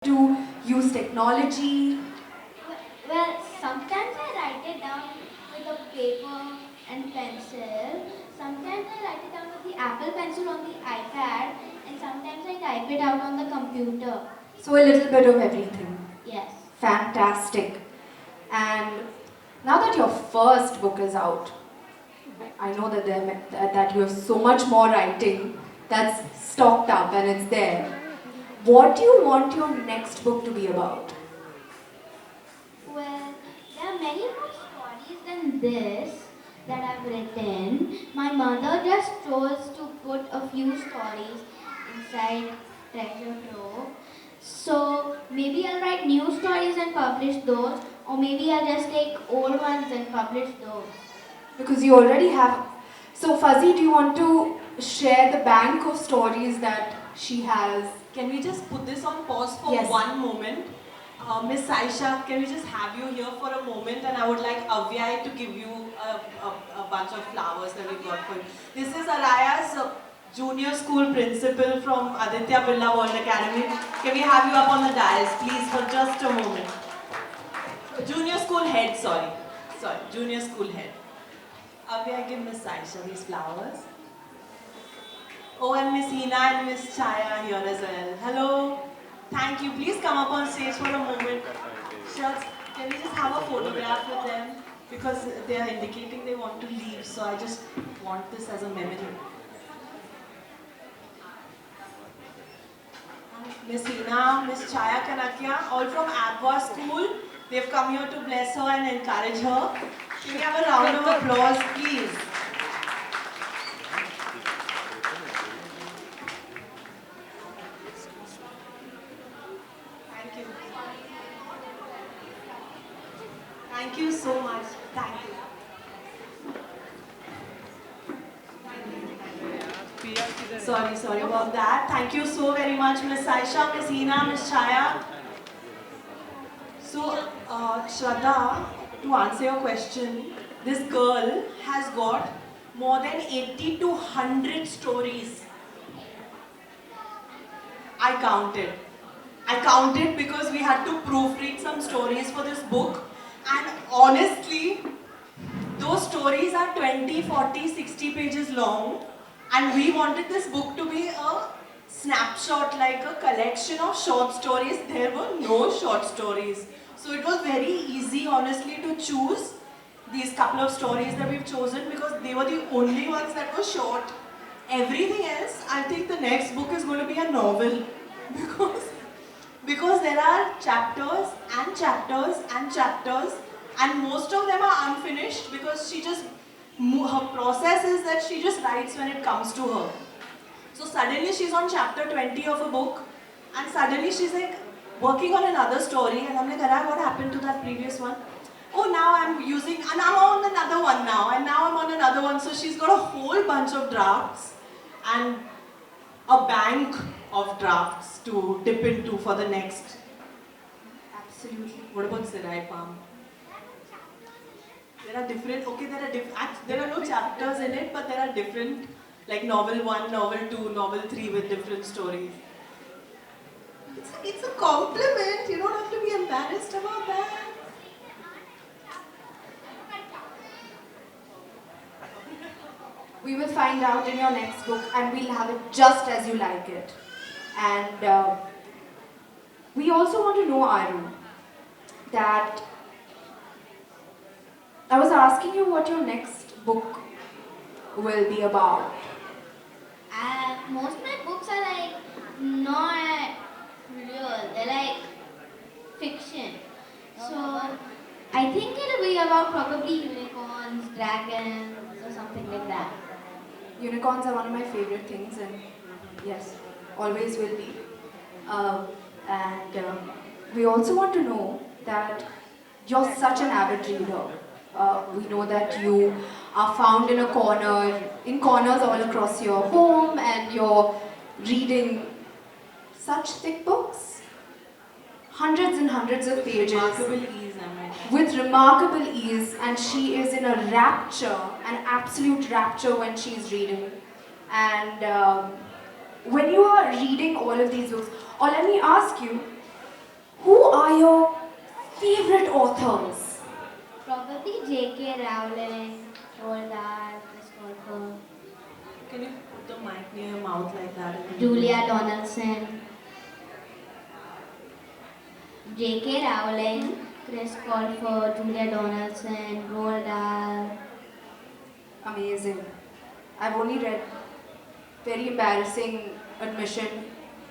to use technology? Well, sometimes I write it down with a paper and pencil. Sometimes I write it down with the Apple Pencil on the iPad, and sometimes I type it out on the computer. So a little bit of everything. Yes. Fantastic. And now that your first book is out, I know that you have so much more writing that's stocked up and it's there. What do you want your next book to be about? Well, there are many more stories than this that I've written. My mother just chose to put a few stories inside Treasure Trove. So maybe I'll write new stories and publish those, or maybe I'll just take old ones and publish those. Because you already have. So Fuzzy, do you want to share the bank of stories that she has? Can we just put this on pause for Yes. one moment? Miss Saisha, can we just have you here for a moment, and I would like Avyay to give you a bunch of flowers that we got for you. This is Araya's junior school principal from Aditya Birla World Academy. Can we have you up on the dais, please, for just a moment? Junior school head, sorry, junior school head. Avyay, give Miss Saisha these flowers. Oh, and Miss Hina and Miss Chaya here as well. Hello. Thank you. Please come up on stage for a moment. Shucks, can we just have a photograph with them? Because they are indicating they want to leave, so I just want this as a memory. Miss Hina, Miss Chaya Kanakia, all from Abwa School. They've come here to bless her and encourage her. Can we have a round of applause, please? Thank you so much. Thank you. Sorry about that. Thank you so very much, Miss Saisha, Miss Hina, Miss Chaya. So, Shraddha, to answer your question, this girl has got more than 80 to 100 stories. I counted because we had to proofread some stories for this book. And honestly, those stories are 20, 40, 60 pages long. And we wanted this book to be a snapshot, like a collection of short stories. There were no short stories. So it was very easy, honestly, to choose these couple of stories that we've chosen because they were the only ones that were short. Everything else, I think the next book is going to be a novel because there are chapters and chapters and chapters, and most of them are unfinished because her process is that she just writes when it comes to her. So suddenly she's on chapter 20 of a book, and suddenly she's like working on another story, and I'm like, Ara, what happened to that previous one? Oh, now I'm on another one now, and now I'm on another one. So she's got a whole bunch of drafts and a bank of drafts to dip into for the next. Absolutely. What about Sirai Palm? There are no chapters in it, but there are different, like novel 1, novel 2, novel 3 with different stories. It's a compliment, you don't have to be embarrassed about that. We will find out in your next book and we'll have it just as you like it. And we also want to know, Aru, that I was asking you what your next book will be about. Most of my books are like not real, they're like fiction. So I think it'll be about probably unicorns, dragons, or something like that. Unicorns are one of my favorite things, and yes, always will be. And we also want to know that you're such an avid reader. We know that you are found in corners all across your home, and you're reading such thick books, hundreds and hundreds of pages. Remarkable ease, am I right? With remarkable ease, and she is in a rapture, an absolute rapture when she's reading. And when you are reading all of these books, or let me ask you, authors. Probably J.K. Rowling, Roald Dahl, Christopher, Can you put the mic near your mouth like that? Julia Donaldson, J.K. Rowling, Chris Colfer, Julia Donaldson, Roald Dahl. Amazing. I've only read, very embarrassing admission,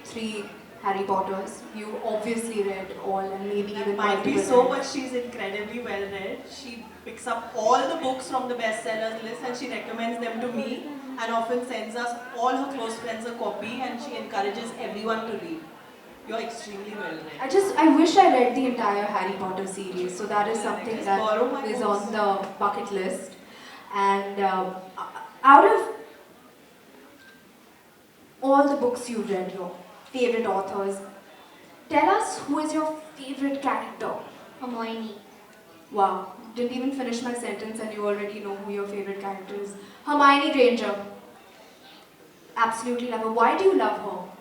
3 Harry Potters. You obviously read all and maybe That even might be multiple so, times. but she's incredibly well read. She picks up all the books from the bestsellers list and she recommends them to me and often sends us all her close friends a copy and she encourages everyone to read. You're extremely well read. I wish I read the entire Harry Potter series. So that is something Just that borrow my is books. on the bucket list. And out of all the books you've read, your favorite authors, tell us who is your favorite character. Hermione. Wow, didn't even finish my sentence and you already know who your favorite character is. Hermione Granger. Absolutely love her. Why do you love her?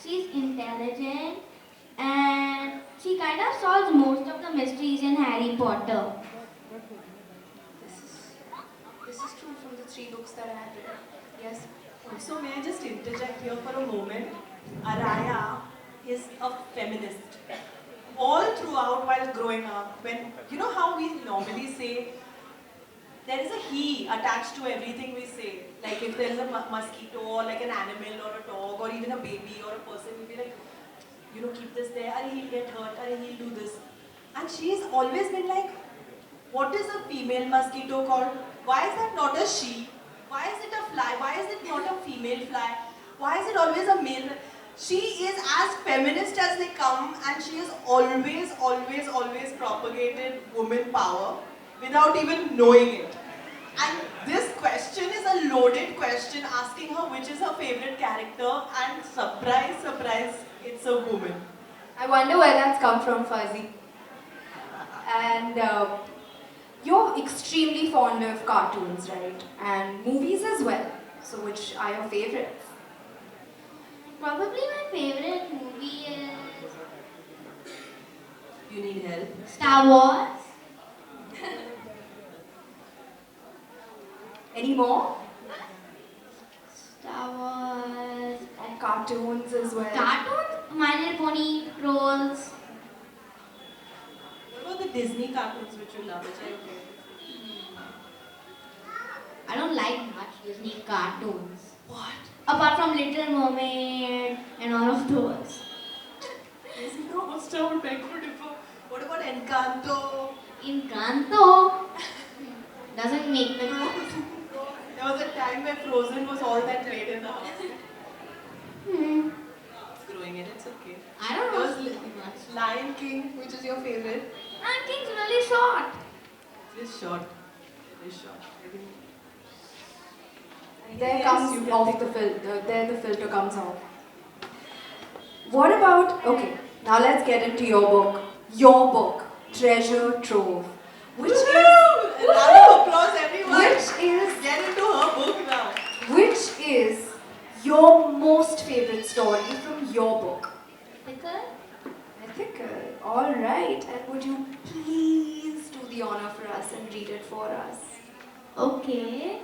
She's intelligent and she kind of solves most of the mysteries in Harry Potter. This is true from the 3 books that I have read. Yes. So may I just interject here for a moment? Araya is a feminist. All throughout while growing up, when you know how we normally say there is a he attached to everything we say. Like if there is a mosquito or like an animal or a dog or even a baby or a person, we'll be like, you know, keep this there, and he'll get hurt, and he'll do this. And she's always been like, what is a female mosquito called? Why is that not a she? Why is it a fly? Why is it not a female fly? Why is it always a male? She is as feminist as they come and she has always propagated woman power without even knowing it. And this question is a loaded question asking her which is her favorite character and surprise, it's a woman. I wonder where that's come from, Fuzzy. And you're extremely fond of cartoons, right? And movies as well. So which are your favorites? Probably my favorite movie is You need help? Star Wars. Any more? Star Wars. And cartoons as well. Cartoons? My Little Pony, Trolls. What about the Disney cartoons which you love, which are your favorite? I don't like much Disney cartoons. What? Apart from Little Mermaid and all of those. Disney Hotstar would beg to differ. What about Encanto? Encanto doesn't make the cut. There was a time where Frozen was all that played in the house. Growing it, it's okay. I don't There know was much. Lion King, which is your favorite. Lion King's really short. It is short. It is short. There Yes, comes you can off pick the filter. There the filter comes off. What about? Okay, now let's get into your book. Your book, Treasure Trove, which is A round of applause, everyone. which is Get into her book now. which is your most favorite story from your book. Because Ethical. All right. And would you please do the honor for us and read it for us? okay.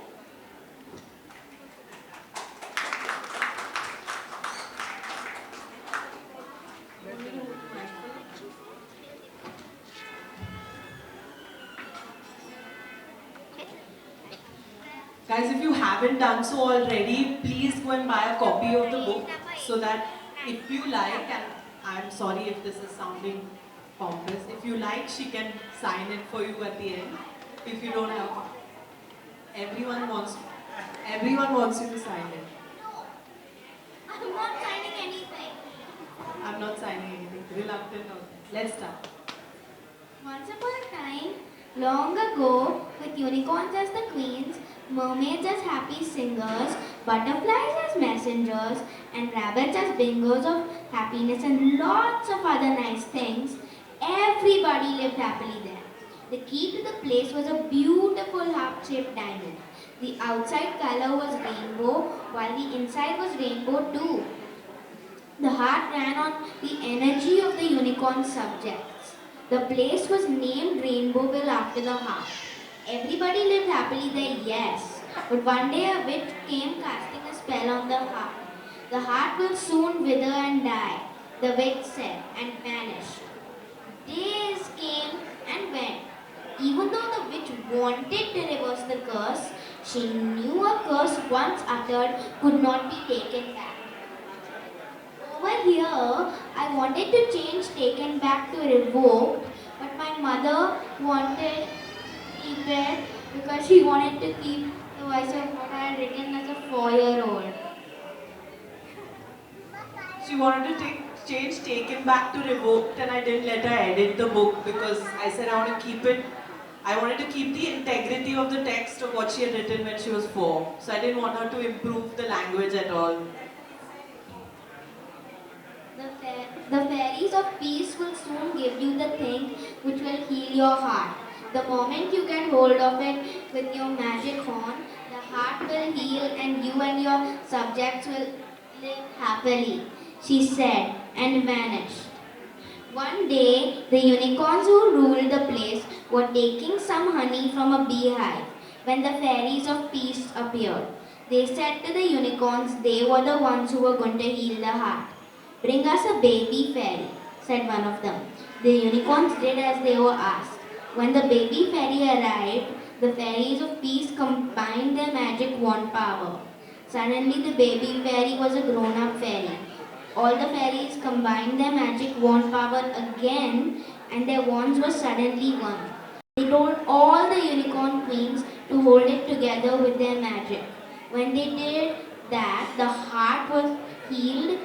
Guys, if you haven't done so already, please go and buy a copy of the book so that if you like, and I'm sorry if this is sounding pompous, if you like, she can sign it for you at the end. If you don't have, everyone wants you to sign it. I'm not signing anything. I'm not signing anything. Reluctant. Let's start. Once upon a time, long ago, with unicorns as the queens, mermaids as happy singers, butterflies as messengers, and rabbits as bringers of happiness and lots of other nice things, everybody lived happily there. The key to the place was a beautiful heart-shaped diamond. The outside color was rainbow, while the inside was rainbow too. The heart ran on the energy of the unicorn subjects. The place was named Rainbowville after the heart. Everybody lived happily there, yes. But one day a witch came casting a spell on the heart. The heart will soon wither and die, the witch said, and vanished. Days came and went. Even though the witch wanted to reverse the curse, she knew a curse once uttered could not be taken back. Over here, I wanted to change taken back to revoked, but my mother wanted to keep it because she wanted to keep the voice of what I had written as a 4-year-old. She wanted to change taken back to revoked, and I didn't let her edit the book because I said I want to keep it. I wanted to keep the integrity of the text of what she had written when she was 4. So I didn't want her to improve the language at all. The fairies of peace will soon give you the thing which will heal your heart. The moment you get hold of it with your magic wand, the heart will heal and you and your subjects will live happily, she said, and vanished. One day, the unicorns who ruled the place were taking some honey from a beehive when the fairies of peace appeared. They said to the unicorns they were the ones who were going to heal the heart. Bring us a baby fairy, said one of them. The unicorns did as they were asked. When the baby fairy arrived, the fairies of peace combined their magic wand power. Suddenly, the baby fairy was a grown-up fairy. All the fairies combined their magic wand power again, and their wands were suddenly one. They told all the unicorn queens to hold it together with their magic. When they did that, the heart was healed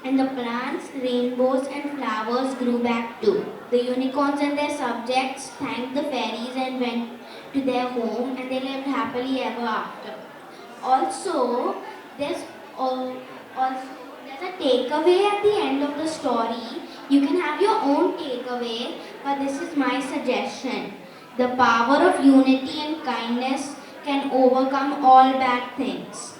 and the plants, rainbows and flowers grew back too. The unicorns and their subjects thanked the fairies and went to their home and they lived happily ever after. Also, there's a takeaway at the end of the story. You can have your own takeaway, but this is my suggestion. The power of unity and kindness can overcome all bad things.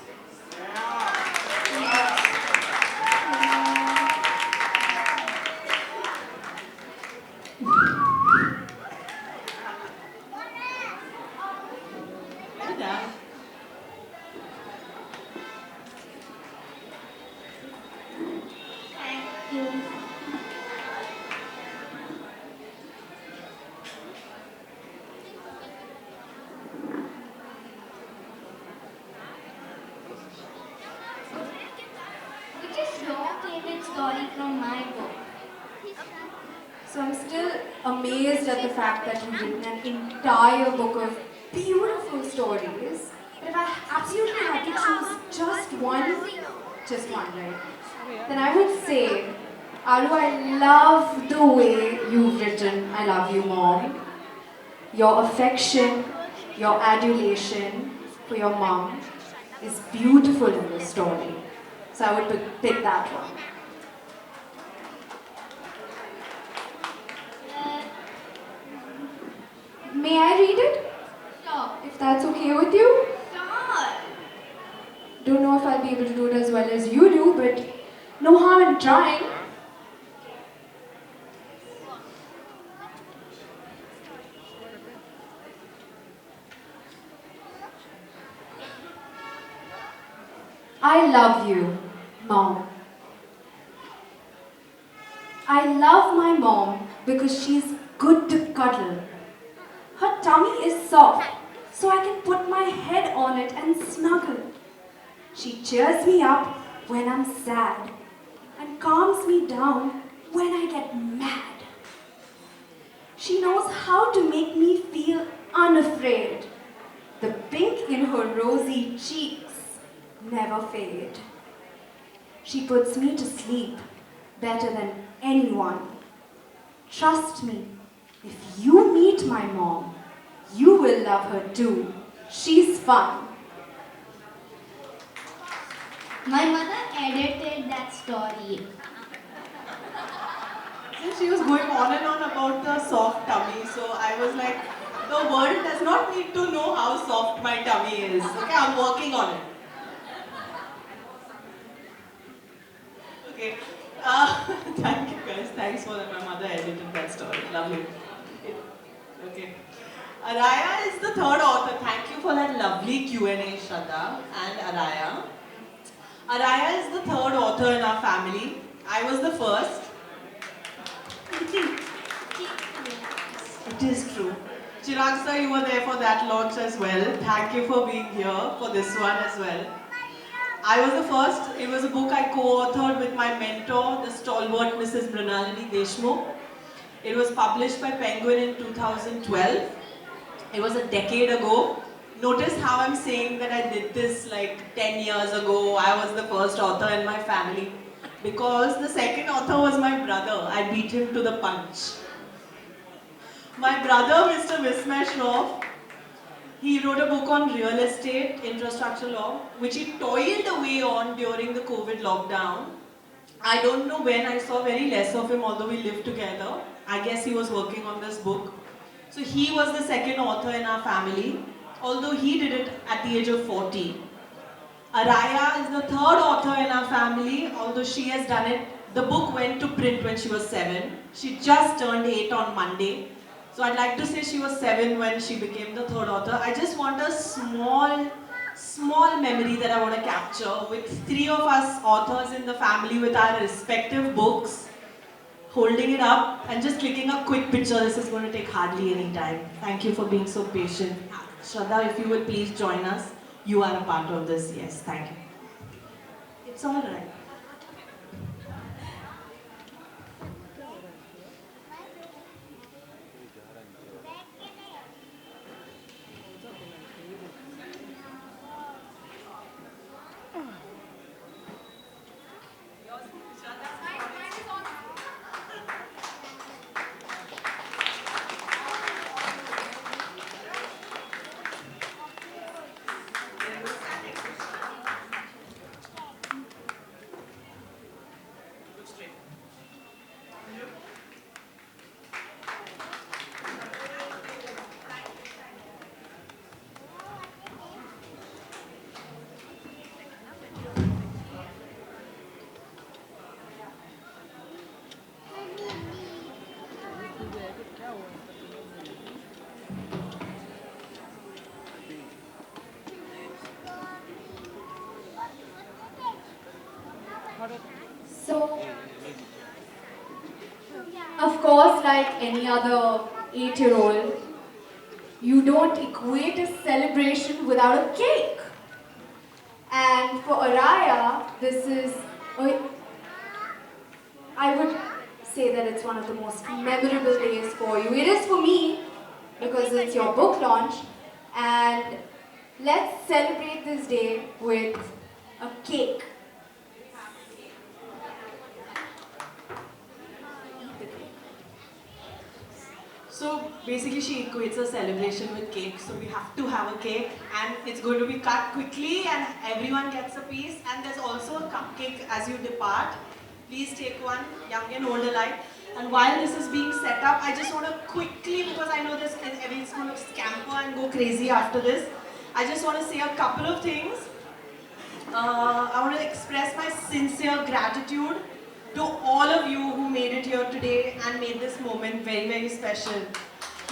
Story from my book. So I'm still amazed at the fact that you've written an entire book of beautiful stories. But if I absolutely had to choose just one, right? Then I would say, Aru, I love the way you've written I Love You Mom. Your affection, your adulation for your mom is beautiful in this story. So I would pick that one. May I read it? Sure. If that's okay with you? Sure. Don't know if I'll be able to do it as well as you do, but no harm in trying. I love you, Mom. I love my mom because she's good to cuddle. Her tummy is soft, so I can put my head on it and snuggle. She cheers me up when I'm sad and calms me down when I get mad. She knows how to make me feel unafraid. The pink in her rosy cheeks never fade. She puts me to sleep better than anyone. Trust me, if you meet my mom, you will love her too. She's fun. My mother edited that story. So she was going on and on about the soft tummy, so I was like, the world does not need to know how soft my tummy is. Okay, I'm working on it. Okay, thank you guys. Thanks for that. My mother edited that story. Lovely. Okay. Araya is the third author. Thank you for that lovely Q&A, Shraddha and Araya. Araya is the third author in our family. I was the first. It is true. Chirag sir, you were there for that launch as well. Thank you for being here for this one as well. I was the first. It was a book I co-authored with my mentor, the stalwart Mrs. Mrinalini Deshmukh. It was published by Penguin in 2012. It was a decade ago. Notice how I'm saying that I did this like 10 years ago. I was the first author in my family. Because the second author was my brother. I beat him to the punch. My brother, Mr. Vismay Shroff, he wrote a book on real estate, infrastructure law, which he toiled away on during the COVID lockdown. I don't know when, I saw very less of him, although we lived together. I guess he was working on this book. So he was the second author in our family, although he did it at the age of 40. Araya is the third author in our family, although she has done it. The book went to print when she was 7. She just turned 8 on Monday. So I'd like to say she was 7 when she became the third author. I just want a small memory that I want to capture with 3 of us authors in the family with our respective books, holding it up and just clicking a quick picture. This is going to take hardly any time. Thank you for being so patient. Shraddha, if you will please join us. You are a part of this. Yes, thank you. It's all right. So, of course, like any other 8-year-old, you don't equate a celebration without a cake. And for Araya, this is, I would say that it's one of the most memorable days for you. It is for me, because it's your book launch. And let's celebrate this day with a cake. So basically she equates a celebration with cake. So we have to have a cake and it's going to be cut quickly and everyone gets a piece. And there's also a cupcake as you depart. Please take one, young and old alike. And while this is being set up, I just want to quickly, because I know this everyone's going to scamper and go crazy after this. I just want to say a couple of things. I want to express my sincere gratitude to all of you who made it here today and made this moment very, very special.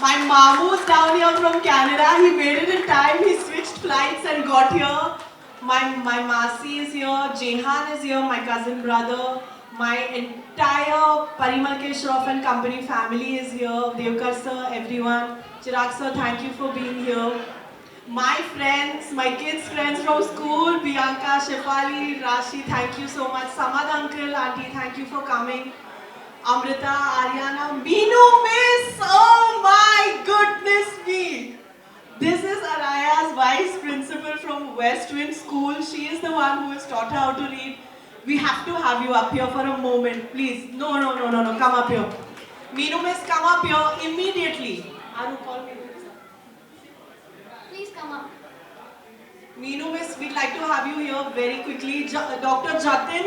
My Mamu's down here from Canada. He made it in time. He switched flights and got here. My Masi is here. Jehan is here, my cousin brother. My entire Parimal K. Shroff and Company family is here. Devkar sir, everyone. Chirag sir, thank you for being here. My friends, my kids' friends from school, Bianca, Shefali, Rashi, thank you so much. Samad uncle, auntie, thank you for coming. Amrita, Ariana, Meenu miss, oh my goodness me. This is Araya's vice principal from West Wind School. She is the one who has taught her how to read. We have to have you up here for a moment, please. No, come up here. Meenu miss, come up here immediately. Aru, call me. Please come up. Meenu miss, we'd like to have you here very quickly. Dr. Jatin.